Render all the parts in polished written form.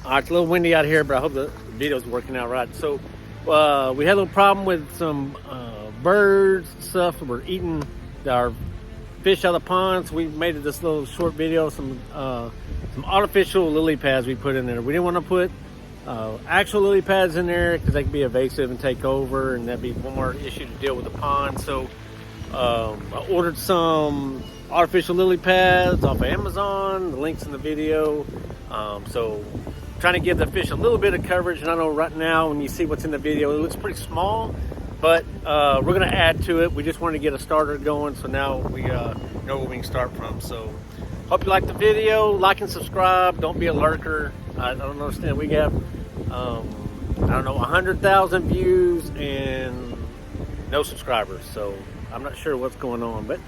It's a little windy out here, but I hope the video's working out right. So we had a little problem with some birds and stuff that were eating our fish out of the pond. So we made this little short video, some artificial lily pads we put in there. We didn't want to put actual lily pads in there because they can be evasive and take over, and that'd be one more issue to deal with the pond. So I ordered some artificial lily pads off of Amazon. The link's in the video. So trying to give the fish a little bit of coverage, and I know right now when you see what's in the video, it looks pretty small, but we're going to add to it. We just wanted to get a starter going, so now we know where we can start from. So hope you like the video. Like and subscribe. Don't be a lurker. I don't understand. We got I don't know, 100,000 views and no subscribers, so I'm not sure what's going on. But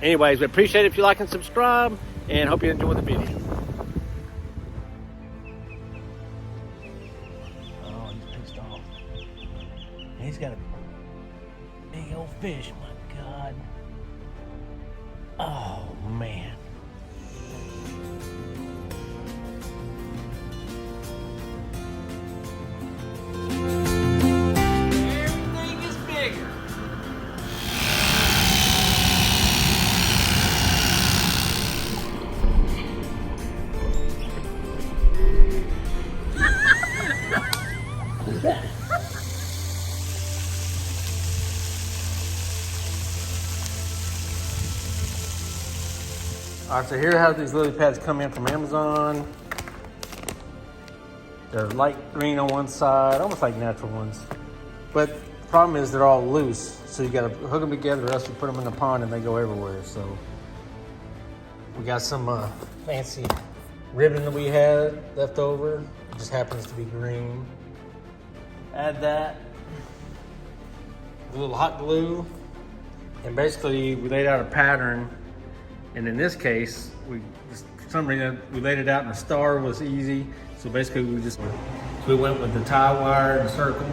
anyways, we appreciate it if you like and subscribe, and hope you enjoy the video. He's got a big old fish, my God. Oh, man. Everything is bigger. All right, so here how these lily pads come in from Amazon. They're light green on one side, almost like natural ones. But the problem is they're all loose, so you gotta hook them together or else you put them in the pond and they go everywhere. So we got some fancy ribbon that we had left over. It just happens to be green. Add that, a little hot glue, and basically we laid out a pattern. And in this case, for some reason, we laid it out and the star was easy. So basically we went with the tie wire, the circle,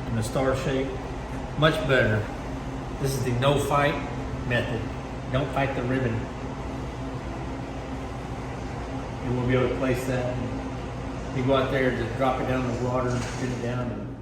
and the star shape. Much better. This is the no fight method. Don't fight the ribbon. And we'll be able to place that. You go out there, just drop it down in the water, pin it down, and